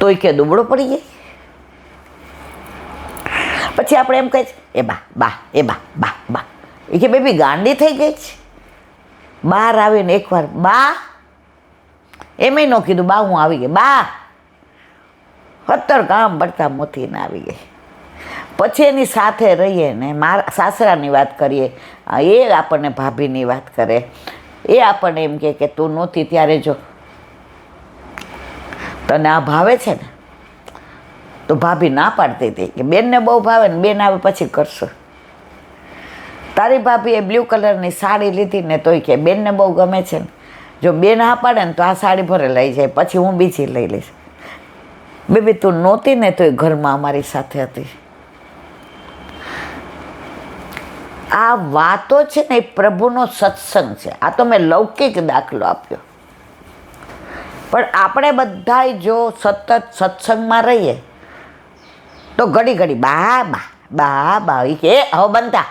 તોય કે દુબળો પડી જાય. પછી આપણે એમ કહે છે એ બા બા એ બા બા બા, એ કે બેબી ગાંડી થઈ ગઈ છે. બહાર આવીને એકવાર બા, એમેય ન કીધું બા હું આવી ગઈ, બા 17 કામ પડતા મોતીને આવી ગઈ. પછી એની સાથે રહીએ ને મારા સાસરાની વાત કરીએ, એ આપણને ભાભીની વાત કરે, એ આપણને એમ કે તું નહોતી ત્યારે જો તને આ ભાવે છે ને, તો ભાભી ના પાડતી હતી કે બેનને બહુ ભાવે ને બેન આવે પછી કરશો. તારી ભાભીએ બ્લુ કલરની સાડી લીધી ને તોય કે બેનને બહુ ગમે છે ને, જો બેન હા પાડે ને તો આ સાડી ભરે લઈ જાય, પછી હું બીજી લઈ લઈશ. બેબી તું નહોતી ને તોય ઘરમાં અમારી સાથે હતી. આ વાતો છે ને એ પ્રભુનો સત્સંગ છે. આ તો મેં લૌકિક દાખલો આપ્યો, પણ આપણે બધા જો સતત સત્સંગમાં રહીએ તો ઘડી ઘડી બા બા બા બા એ કે હવે બનતા.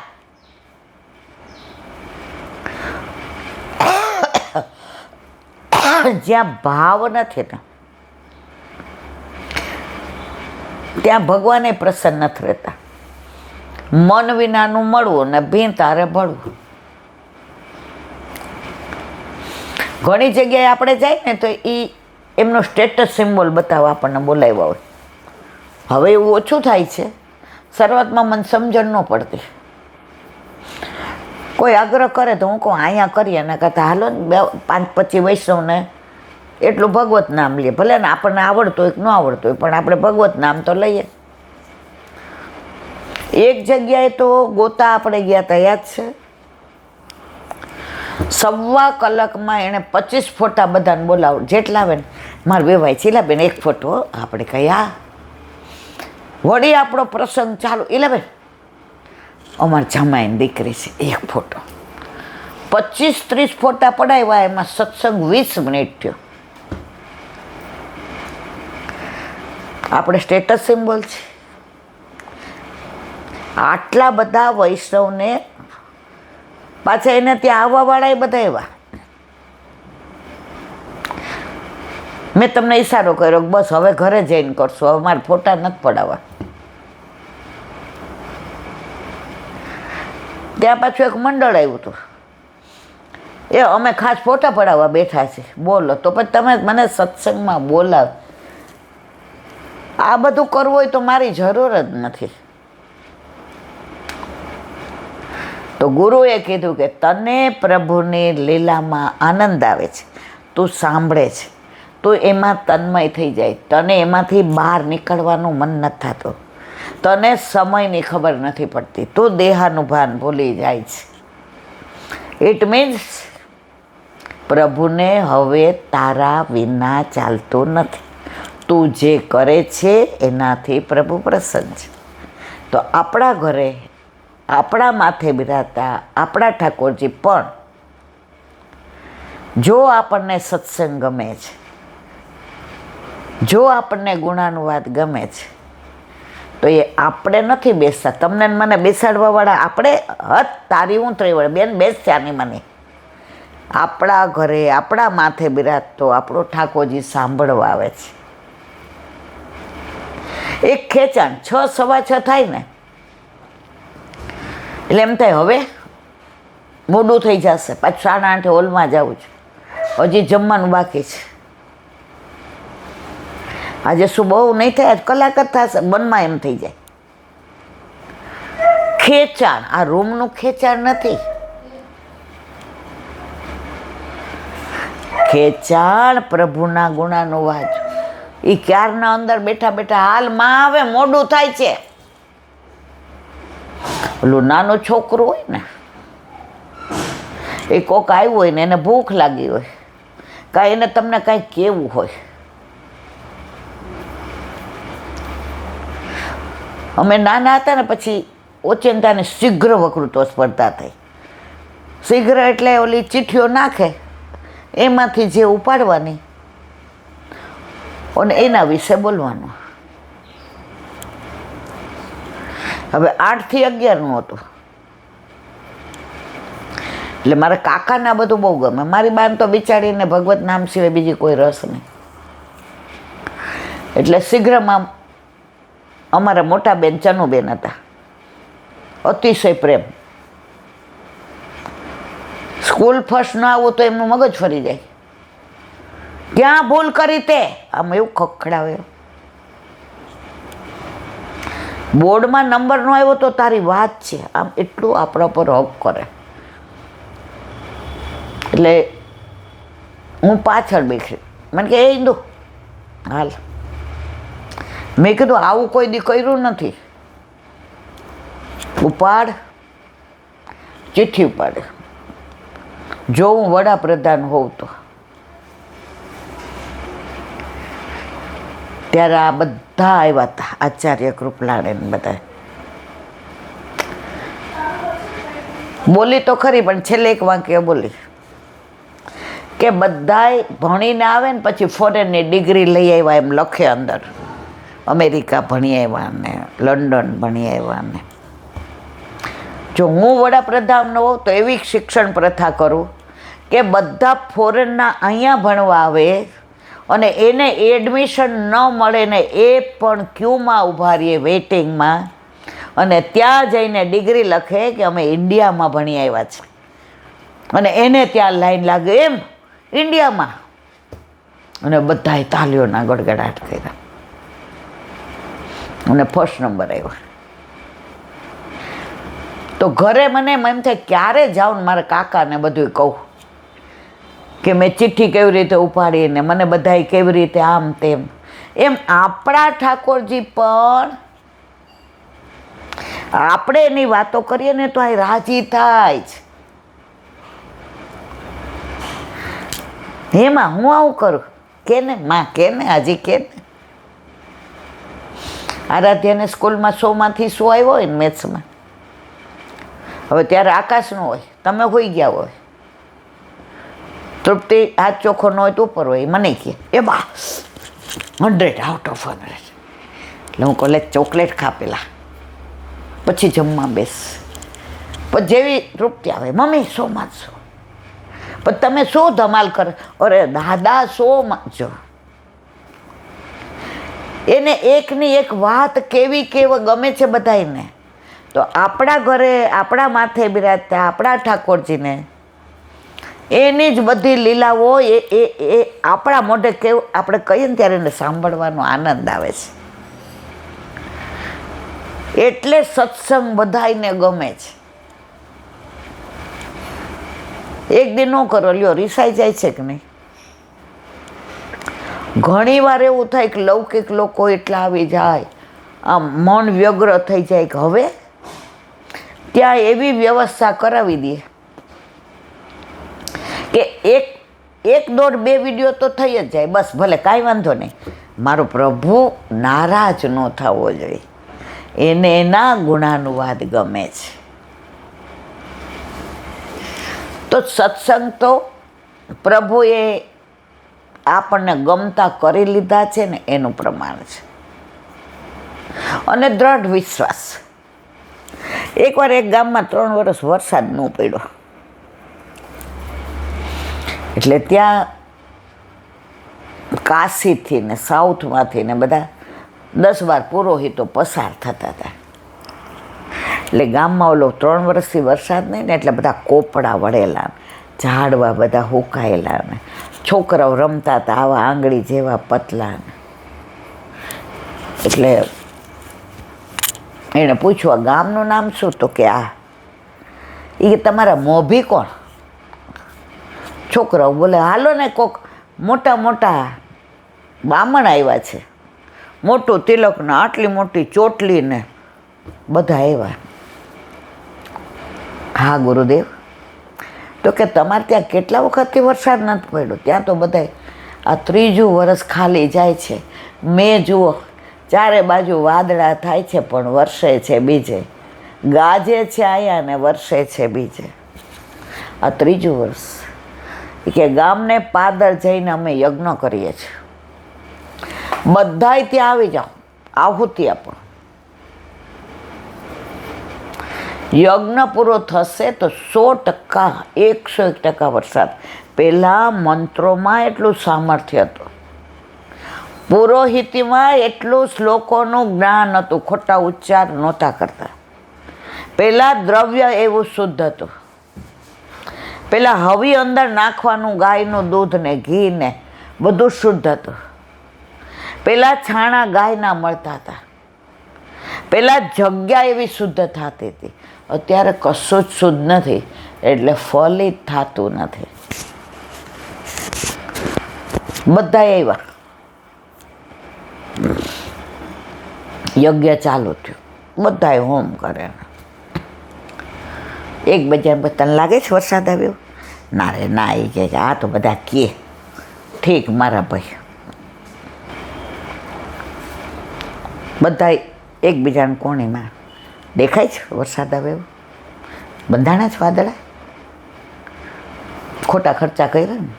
જ્યાં ભાવ નથી ને ત્યાં ભગવાને પ્રસન્ન નથી રહેતા. મન વિનાનું મળવું ને ભીં તારે ભળવું. ઘણી જગ્યાએ આપણે જાય ને તો એમનો સ્ટેટસ સિમ્બોલ બતાવવા આપણને બોલાવ્યા હોય. હવે એવું ઓછું થાય છે. શરૂઆતમાં મને સમજણ ન પડતી. કોઈ આગ્રહ કરે તો હું કહું અહીંયા કરીએ એના કરતાં હાલો ને 5-25 વૈષ્ણવને એટલું ભગવત નામ લઈએ. ભલે ને આપણને આવડતું હોય કે ન આવડતું હોય, પણ આપણે ભગવત નામ તો લઈએ. એક જગ્યાએ તો ગોતા આપણે ગયા હતા, યાદ છે? 1.25 કલાકમાં એણે 25 ફોટા બધાને બોલાવ જેટલા આવે ને મારે વેવાય ચીલાબેન એક ફોટો. આપણે કયા વળી આપણો પ્રસંગ ચાલુ. ઇલાબેન અમારા જમાઈની દીકરી છે એક ફોટો. 25-30 ફોટા પડાવ્યા, એમાં સત્સંગ 20 મિનિટ થયો. આપણે સ્ટેટસ સિમ્બોલ છે. આટલા બધા વૈષ્ણવને પાછા એને ત્યાં આવવાવાળા એ બધા એવા. મેં તમને ઈશારો કર્યો બસ હવે ઘરે જઈને કરશો, હવે મારે ફોટા નથી પડાવવા. ત્યાં પાછું એક મંડળ આવ્યું હતું, એ અમે ખાસ ફોટા પડાવવા બેઠા છે. બોલો તો પછી તમે મને સત્સંગમાં બોલાવ. આ બધું કરવું હોય તો મારી જરૂર જ નથી. તો ગુરુએ કીધું કે તને પ્રભુની લીલામાં આનંદ આવે છે, તું સાંભળે છે, તું એમાં તન્મય થઈ જાય, તને એમાંથી બહાર નીકળવાનું મન નથી થતું, તને સમયની ખબર નથી પડતી, તું દેહાનું ભાન ભૂલી જાય છે. ઇટ મીન્સ પ્રભુને હવે તારા વિના ચાલતું નથી. તું જે કરે છે એનાથી પ્રભુ પ્રસન્ન છે. તો આપણા ઘરે આપણા માથે બિરાજતા આપણા ઠાકોરજી પણ જો આપણને સત્સંગ ગમે છે, જો આપણને ગુણાનુવાદ ગમે છે, તો એ આપણે નથી બેસતા. તમને મને બેસાડવાવાળા આપણે હત તારી હું ત્રી વળે બેન બેસત્યાની મને. આપણા ઘરે આપણા માથે બિરાજતો આપણો ઠાકોરજી સાંભળવા આવે છે. એક ખેંચાણ 6-6:15 થાય ને એટલે એમ થાય હવે મોડું થઈ જશે, પાછું 8:30 હોલમાં જવું છે, હજી જમવાનું બાકી છે. આજે શું બહુ નહીં થાય, આજ કલાક જ થશે, મનમાં એમ થઈ જાય. ખેંચાણ આ રૂમનું ખેંચાણ નથી, ખેંચાણ પ્રભુના ગુણાનુવાદ. એ ક્યારના અંદર બેઠા બેઠા હાલ માં આવે મોડું થાય છે. ઓલું નાનું છોકરું હોય ને, એ કોક આવ્યું હોય ને એને ભૂખ લાગી હોય, કાંઈ એને તમને કાંઈ કેવું હોય. અમે નાના હતા ને પછી ઓચિંતાને શીઘ્ર વકૃત્વ સ્પર્ધા થઈ. શીઘ્ર એટલે ઓલી ચીઠીઓ નાખે એમાંથી જે ઉપાડવાની અને એના વિશે બોલવાનું. હવે 8 થી 11નું હતું એટલે મારા કાકાને આ બધું બહુ ગમે. મારી બાન તો બિચારીને ભગવત નામ સિવાય બીજી કોઈ રસ નહીં. એટલે શીઘ્રમાં અમારા મોટા બેન ચનુબેન હતા, અતિશય પ્રેમ. સ્કૂલ ફર્સ્ટ ના આવું તો એમનું મગજ ફરી જાય, ક્યાં ભૂલ કરી તે, આમ એવું ખખડાવે. બોર્ડમાં નંબર ન આવ્યો તો તારી વાત છે, આમ એટલું આપણા પર હક કરે. એટલે હું પાછળ બેઠી, મને કે એ ઇન્દુ હાલ. મેં કીધું આવું કોઈ દી કર્યું નથી. ઉપાડ, ચિઠ્ઠી ઉપાડે. જો હું વડાપ્રધાન હોઉં તો. ત્યારે આ બધા આવ્યા હતા, આચાર્ય કૃપલાણી ને બધા. બોલી તો ખરી, પણ છેલ્લે એક વાક્ય બોલી કે બધાય ભણીને આવે ને પછી ફોરેનની ડિગ્રી લઈ આવ્યા એમ લખે અંદર. અમેરિકા ભણી આવ્યા ને લંડન ભણી આવ્યા ને. જો હું વડાપ્રધાન હોઉં તો એવી શિક્ષણ પ્રથા કરું કે બધા ફોરેનના અહીંયા ભણવા આવે અને એને એડમિશન ન મળે ને એ પણ ક્યુમાં ઊભા રહીએ વેઇટિંગમાં, અને ત્યાં જઈને ડિગ્રી લખે કે અમે ઇન્ડિયામાં ભણી આવ્યા છે, અને એને ત્યાં લાઈન લાગે એમ ઇન્ડિયામાં. અને બધાએ તાલીઓના ગડગડાટ કર્યા અને ફર્સ્ટ નંબર આવ્યો. તો ઘરે મને એમ થાય ક્યારે જાઉં ને મારા કાકાને બધું કહું કે મેં ચિઠ્ઠી કેવી રીતે ઉપાડીને મને બધાએ કેવી રીતે આમ તેમ. એમ આપણા ઠાકોરજી પણ આપણે એની વાતો કરીએ ને તો આ રાજી થાય જ. હેમાં હું આવું કરું કે ને માં કે ને હજી કે ને. આરાધ્યાને સ્કૂલમાં 100માંથી 100 આવ્યો હોય ને મેથ્સમાં. હવે ત્યારે આકાશનું હોય, તમે હોઈ ગયા હોય. તૃપ્તિ હાથ ચોખ્ખો ન હોય તો ઉપર હોય, મને કહે એ બા 100 આઉટ ઓફ 100. એટલે હું કોલેજ ચોકલેટ ખાપેલા પછી જમવા બેસ. પછી જેવી તૃપ્તિ આવે મમ્મી 100માં 100. પણ તમે શું ધમાલ કરો, અરે દાદા 100માં જો. એને એકની એક વાત કેવી ગમે છે બધાને. તો આપણા ઘરે આપણા માથે બિરાજતા આપણા ઠાકોરજીને એની જ બધી લીલાઓ એ આપણા મોઢે કેવું આપણે કહીએ ને ત્યારે એને સાંભળવાનો આનંદ આવે છે. એટલે સત્સંગ બધાને ગમે છે. એક દી ન કરો લ્યો રીસાઈ જાય છે કે નહીં. ઘણી વાર એવું થાય કે લૌકિક લોકો એટલા આવી જાય, આમ મન વ્યગ્ર થઈ જાય કે હવે ત્યાં એવી વ્યવસ્થા કરાવી દે કે એક દોઢ 2 વિડીયો તો થઈ જ જાય, બસ ભલે કાંઈ વાંધો નહીં. મારો પ્રભુ નારાજ ન થવો જોઈએ, એને એના ગુણાનુવાદ ગમે છે. તો સત્સંગ તો પ્રભુએ આપણને ગમતા કરી લીધા છે ને એનું પ્રમાણ છે. અને દ્રઢ વિશ્વાસ. એકવાર એક ગામમાં 3 વર્ષ વરસાદ ન પડ્યો, એટલે ત્યાં કાશીથી ને સાઉથમાંથી ને બધા 10-12 પુરોહિતો પસાર થતા હતા. એટલે ગામમાં ઓલો 3 વર્ષથી વરસાદ નહીં ને એટલે બધા કોપડા વળેલા, ઝાડવા બધા હુકાયેલા ને છોકરાઓ રમતા હતા આવા આંગળી જેવા પતલા. એટલે એણે પૂછ્યું આ ગામનું નામ શું? તો કે આ. એ તમારા મોભી કોણ? છોકરાઓ બોલે હાલો ને કોક મોટા મોટા બામણ આવ્યા છે, મોટું તિલક ને આટલી મોટી ચોટલી ને બધા આવ્યા. હા ગુરુદેવ. તો કે તમારે ત્યાં કેટલા વખતથી વરસાદ નથી પડ્યો? ત્યાં તો બધા આ 3જું વર્ષ ખાલી જાય છે. મેં જુઓ 4 બાજુ વાદળા થાય છે પણ વરસે છે બીજે, ગાજે છે અહીંયા ને વરસે છે બીજે. આ 3જું વર્ષ. કે ગામને પાદર જઈને અમે યજ્ઞ કરીએ છીએ, બધાય ત્યાં આવી જાઓ, આહુતિ આપો. યજ્ઞ પૂરો થશે તો 100%, 101% વરસાદ. પહેલાં મંત્રોમાં એટલું સામર્થ્ય હતું, પુરોહિતીમાં એટલું શ્લોકોનું જ્ઞાન હતું, ખોટા ઉચ્ચાર નહોતા કરતા. પહેલાં દ્રવ્ય એવું શુદ્ધ હતું. પહેલાં હવી અંદર નાખવાનું ગાયનું દૂધ ને ઘી ને બધું શુદ્ધ હતું. પહેલાં છાણા ગાયના મળતા હતા. પહેલાં જગ્યા એવી શુદ્ધ થતી હતી. અત્યારે કશું જ શુદ્ધ નથી, એટલે ફલિત થતું નથી. બધા એવા યજ્ઞ ચાલુ થયું, બધાએ હોમ કરે. એકબીજાને તને લાગે છે વરસાદ આવ્યો? ના રે ના, એ કે આ તો બધા કહે. ઠીક મારા ભાઈ, બધા એકબીજાને કોણીમાં દેખાય છે વરસાદ આવ્યો. બંધાણા જ વાદળા, ખોટા ખર્ચા કર્યા ને.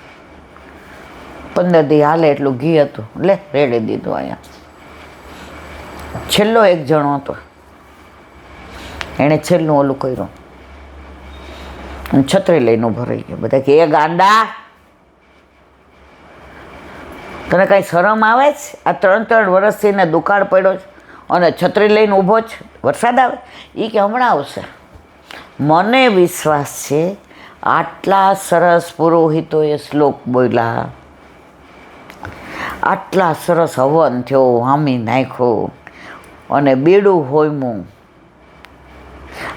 15 દી હાલે એટલું ઘી હતું, લે રેડી દીધું. અહીંયા છેલ્લો એક જણો હતો, એણે છેલ્લું ઓલું કર્યું, છત્રી લઈને ઊભો રહી ગયો. બધા કે એ ગાંડા, તને કાંઈ શરમ આવે છે? આ 3 વર્ષથી ને દુકાળ પડ્યો છે અને છત્રી લઈને ઊભો છે, વરસાદ આવે? એ કે હમણાં આવશે. મને વિશ્વાસ છે આટલા સરસ પુરોહિતોએ શ્લોક બોલ્યા, આટલા સરસ હવન થયો, હામી નાખ્યો અને બેડું હોયમું,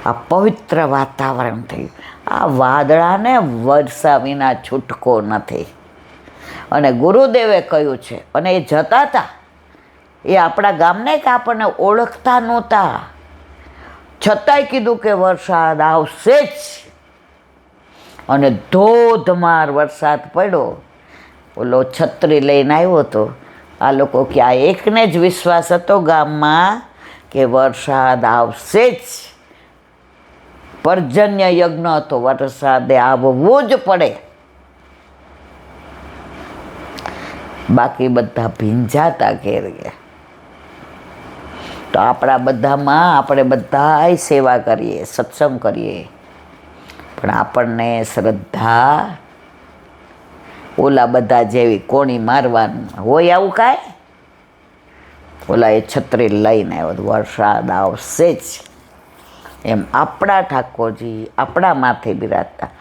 આ પવિત્ર વાતાવરણ થયું. આ વાદળાને વર્ષા વિના છૂટકો નથી. અને ગુરુદેવે કહ્યું છે, અને એ જતા હતા, એ આપણા ગામને કે આપણને ઓળખતા નહોતા, છતાંય કીધું કે વરસાદ આવશે જ. અને ધોધમાર વરસાદ પડ્યો. ઓલો છત્રી લઈને આવ્યો હતો. આ લોકો કે આ એકને જ વિશ્વાસ હતો ગામમાં કે વરસાદ આવશે જ. પર્જન્ય યજ્ઞ હતો, વરસાદે આવવું જ પડે. બાકી બધા ભીંજાતા ઘેર ગયા. તો આપણા બધામાં આપણે બધાય સેવા કરીએ, સત્સંગ કરીએ, પણ આપણને શ્રદ્ધા ઓલા બધા જેવી કોણી મારવાનું હોય આવું કાંઈ? ઓલા એ છત્રી લઈને આવ્યો, વરસાદ આવશે જ. એમ આપણા ઠાકોરજી આપણા માથે બિરાજતા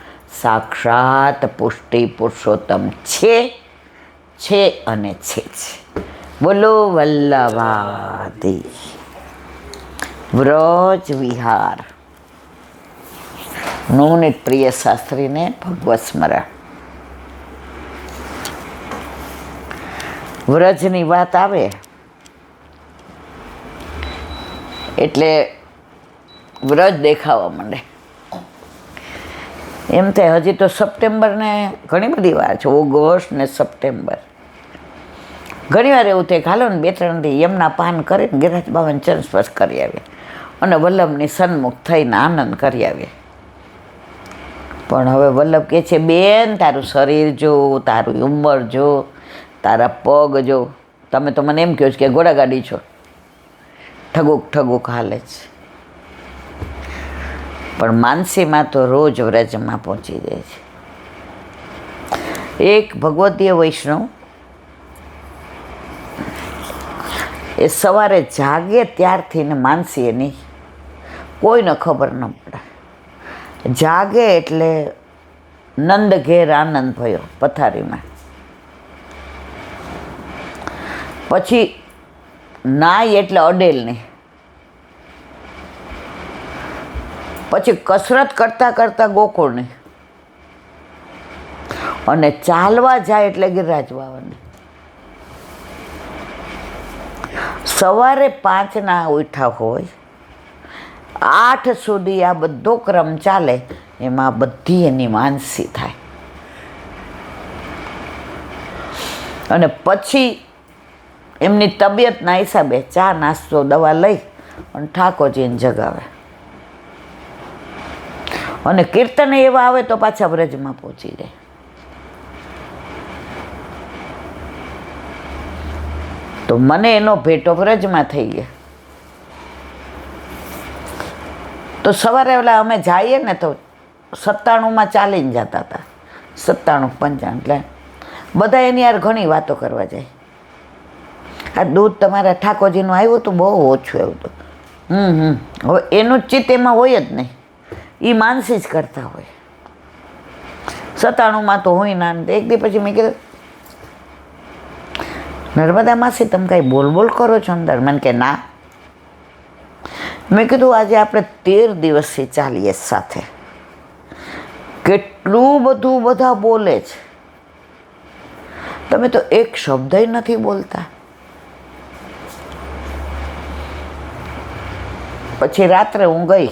સાક્ષાત પુષ્ટિ પુરુષોત્તમ છે અને છે જ. બોલો વલ્લભાધી વ્રજ વિહાર. નવનીત પ્રિય શાસ્ત્રીને ભગવત સ્મરણ. વ્રજની વાત આવે એટલે વ્રજ દેખાવા માંડે. એમ થાય હજી તો સપ્ટેમ્બરને ઘણી બધી વાર છે, ઓગસ્ટ ને સપ્ટેમ્બર. ઘણીવાર એવું થાય હાલો ને 2-3 દી યમના પાન કરીને ગિરિરાજ બાબાને ચરણ સ્પર્શ કરી આવીએ અને વલ્લભની સન્મુખ થઈને આનંદ કરી આવીએ. પણ હવે વલ્લભ કહે છે, બેન તારું શરીર જો, તારું ઉંમર જો, તારા પગ જો. તમે તો મને એમ કહો છો કે ઘોડાગાડી છો, ઠગુક હાલે છે. પણ માનસીમાં તો રોજ વ્રજમાં પહોંચી જાય છે. એક ભગવદીય વૈષ્ણવ એ સવારે જાગે ત્યારથી ને માનસી એની કોઈને ખબર ન પડે. જાગે એટલે નંદ ઘેર આનંદ ભયો પથારીમાં. પછી નાય એટલે અડેલ નહીં. પછી કસરત કરતાં કરતાં ગોકુળની, અને ચાલવા જાય એટલે ગિરિરાજ બાવાની. સવારે 5ના ઉઠ્યા હોય, 8 સુધી આ બધો ક્રમ ચાલે. એમાં બધી એની માનસી થાય. અને પછી એમની તબિયતના હિસાબે ચા નાસ્તો દવા લઈ અને ઠાકોરજીને જગાવે. અને કીર્તન એવા આવે તો પાછા વ્રજમાં પહોંચી જાય. તો મને એનો ભેટો વ્રજમાં થઈ ગયા. તો સવારે ઓલા અમે જઈએ ને તો 97માં ચાલીને જતા હતા. 97-95 એટલે બધા એની યાર ઘણી વાતો કરવા જાય. આ દૂધ તમારા ઠાકોરજીનું આવ્યું તો બહુ ઓછું આવ્યું હતું. હવે એનું જ ચિત્ત એમાં હોય જ નહીં, એ માનસી જ કરતા હોય. 97માં તો હોય ના. એક દી પછી મેં કીધું, નર્મદા માસી તમે કાંઈ બોલ કરો છો અંદર? મને કે ના. મેં કીધું આજે આપણે 13 દિવસથી ચાલીએ સાથે, કેટલું બધું બધા બોલે છે, તમે તો એક શબ્દય નથી બોલતા. પછી રાત્રે હું ગઈ